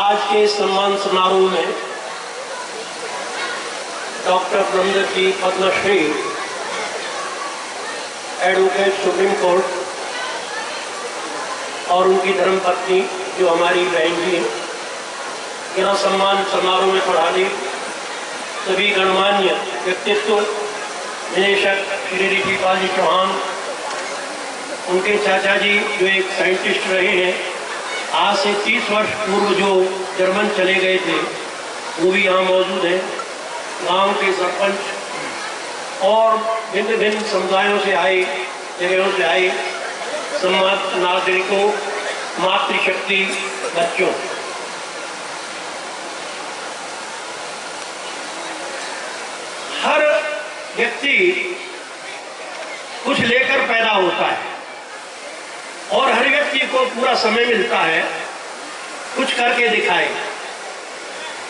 आज के सम्मान समारोह में डॉक्टर ब्रह्मदत्त जी पद्मश्री, एडवोकेट सुप्रीम कोर्ट और उनकी धर्मपत्नी जो हमारी बहन जी हैं, यह सम्मान समारोह में पधारे सभी गणमान्य व्यक्तित्व, निदेशक श्री ऋषिपाल जी चौहान, उनके चाचा जी जो एक साइंटिस्ट रहे हैं, आज से 30 वर्ष पूर्व जो जर्मन चले गए थे, वो भी यहाँ मौजूद हैं, गांव के सरपंच और भिन्न भिन्न समुदायों से आए, जगहों से आए सम्मानित नागरिकों, मातृशक्ति बच्चों, हर व्यक्ति कुछ लेकर पैदा होता है और हर व्यक्ति को पूरा समय मिलता है कुछ करके दिखाए,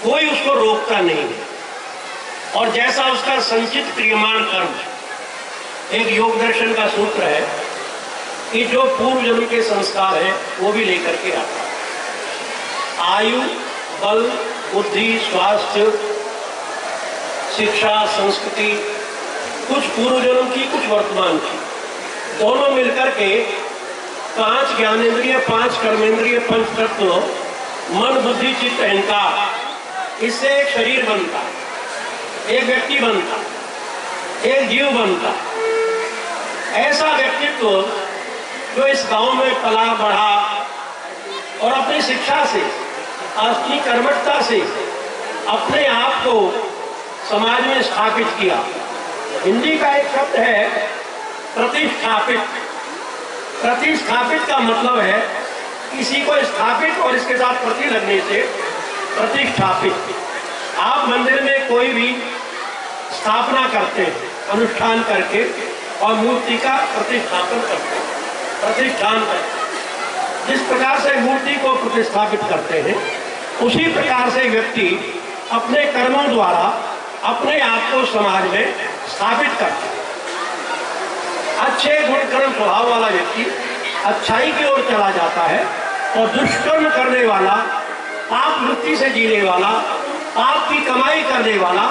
कोई उसको रोकता नहीं है। और जैसा उसका संचित क्रियमाण कर्म, एक योग दर्शन का सूत्र है कि जो पूर्व जन्म के संस्कार है वो भी लेकर के आता है। आयु, बल, बुद्धि, स्वास्थ्य, शिक्षा, संस्कृति, कुछ पूर्व जन्म की, कुछ वर्तमान की, दोनों मिलकर के 5 ज्ञानेंद्रिय, 5 कर्मेंद्रिय, 5 तत्व, मन, बुद्धि, चित्त, अहंकार, इससे एक शरीर बनता, एक व्यक्ति बनता, एक जीव बनता। ऐसा व्यक्तित्व जो इस गांव में पला बढ़ा और अपनी शिक्षा से, अपनी कर्मठता से अपने आप को समाज में स्थापित किया। हिंदी का एक शब्द है प्रतिष्ठापित। प्रतिष्ठापित का मतलब है किसी को स्थापित और इसके साथ प्रति लगने से प्रतिष्ठापित। आप मंदिर में कोई भी स्थापना करते हैं, अनुष्ठान करके, और मूर्ति का प्रतिष्ठापन करते हैं, प्रतिष्ठान करते हैं। जिस प्रकार से मूर्ति को प्रतिष्ठापित करते हैं, उसी प्रकार से व्यक्ति अपने कर्मों द्वारा अपने आप को समाज में स्थापित करता है। अच्छे गुण कर्म स्वभाव वाला व्यक्ति अच्छाई की ओर चला जाता है और दुष्कर्म करने वाला, पाप वृत्ति से जीने वाला, पाप की कमाई करने वाला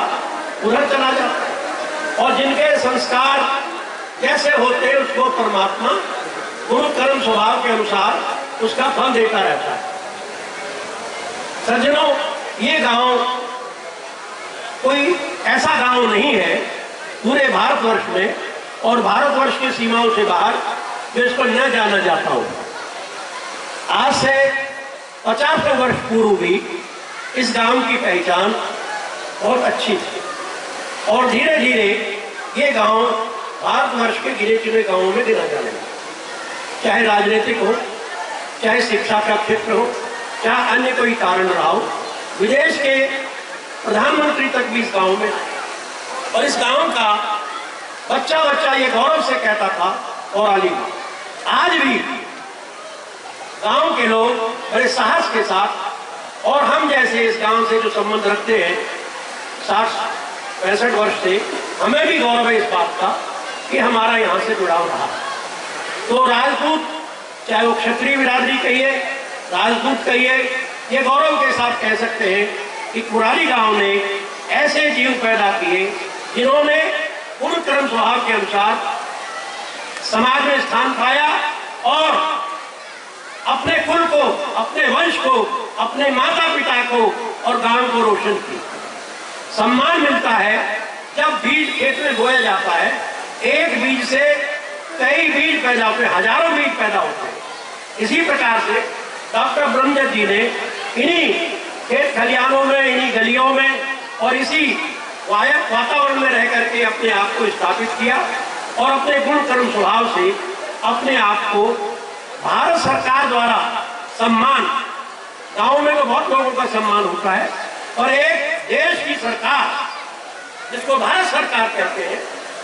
उधर चला जाता है। और जिनके संस्कार जैसे होते हैं उसको परमात्मा गुण कर्म स्वभाव के अनुसार उसका फल देता रहता है। सज्जनों, ये गांव कोई ऐसा गांव नहीं है पूरे भारतवर्ष में और भारतवर्ष की सीमाओं से बाहर जो इसको न जाना जाता हो। आज से 50 वर्ष पूर्व भी इस गांव की पहचान बहुत अच्छी थी और धीरे धीरे ये गांव भारतवर्ष के गिने चुने गांवों में गिना जाने लगा। चाहे राजनीतिक हो, चाहे शिक्षा का क्षेत्र हो, चाहे अन्य कोई कारण रहा हो, विदेश के प्रधानमंत्री तक भी इस गांव में, और इस गांव का बच्चा बच्चा ये गौरव से कहता था और अली, आज भी गांव के लोग बड़े साहस के साथ, और हम जैसे इस गांव से जो संबंध रखते हैं 60-65 वर्ष से, हमें भी गौरव है इस बात का कि हमारा यहाँ से जुड़ाव रहा। तो राजपूत, चाहे वो क्षत्रिय बिरादरी कहिए, राजपूत कहिए, ये गौरव के साथ कह सकते हैं कि कुरारी गांव ने ऐसे जीव पैदा किए जिन्होंने गुण कर्म स्वभाव के अनुसार समाज में स्थान पाया और अपने कुल को, अपने वंश को, अपने माता पिता को और गांव को रोशन किया। सम्मान मिलता है जब बीज खेत में बोया जाता है, एक बीज से कई बीज पैदा होते हैं, हजारों बीज पैदा होते हैं। इसी प्रकार से डॉक्टर ब्रह्मदत्त जी ने इन्हीं खेत खलिहानों में, इन्हीं गलियों में और इसी वातावरण में रह करके अपने आप को स्थापित किया और अपने गुण कर्म स्वभाव से अपने आप को भारत सरकार द्वारा सम्मान, गांव में तो बहुत लोगों का सम्मान होता है, और एक देश की सरकार जिसको भारत सरकार कहते हैं,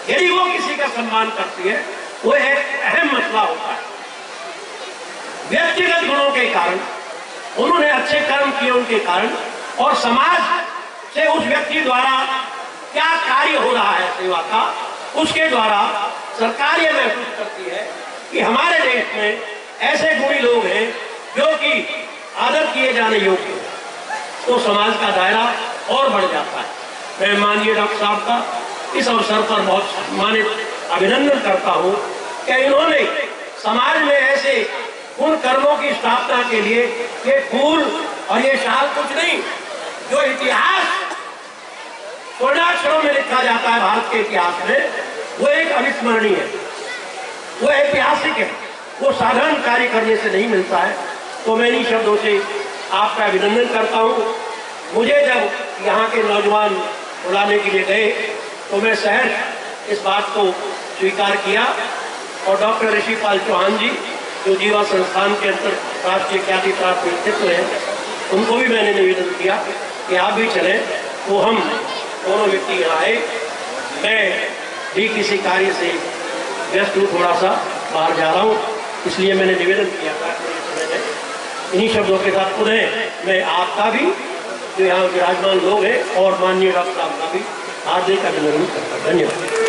यदि वो किसी का सम्मान करती है, वो एक अहम मसला होता है। व्यक्तिगत गुणों के कारण, उन्होंने अच्छे कर्म किए उनके कारण, और समाज से उस व्यक्ति द्वारा क्या कार्य हो रहा है सेवा का, उसके द्वारा सरकार ये महसूस करती है कि हमारे देश में ऐसे गुणी लोग हैं जो कि आदर किए जाने योग्य, तो समाज का दायरा और बढ़ जाता है। मैं माननीय डॉक्टर साहब का इस अवसर पर बहुत सम्मानित अभिनंदन करता हूँ कि इन्होंने समाज में ऐसे उन कर्मों की स्थापना के लिए ये फूल और ये शाल कुछ नहीं, जो इतिहास स्वर्णाक्षरों में लिखा जाता है भारत के इतिहास में, वो एक अविस्मरणीय है, वो ऐतिहासिक है, वो साधारण कार्य करने से नहीं मिलता है। तो मैं इन्हीं शब्दों से आपका अभिनंदन करता हूँ। मुझे जब यहाँ के नौजवान बुलाने के लिए गए तो मैं सहर्ष इस बात को स्वीकार किया और डॉक्टर ऋषिपाल चौहान जी जो जीवा संस्थान के अंतर्राष्ट्रीय ख्याति प्राप्त व्यक्तित्व हैं, उनको भी मैंने निवेदन किया कि आप भी चलें। तो हम दोनों व्यक्ति यहाँ आए। मैं भी किसी कार्य से व्यस्त हूँ, थोड़ा सा बाहर जा रहा हूँ, इसलिए मैंने निवेदन किया था। इन्हीं शब्दों के साथ पुनः मैं आपका भी, जो यहाँ विराजमान लोग हैं, और माननीय डॉक्टर साहब का भी हार्दिक अभिनंदन करता हूँ। धन्यवाद।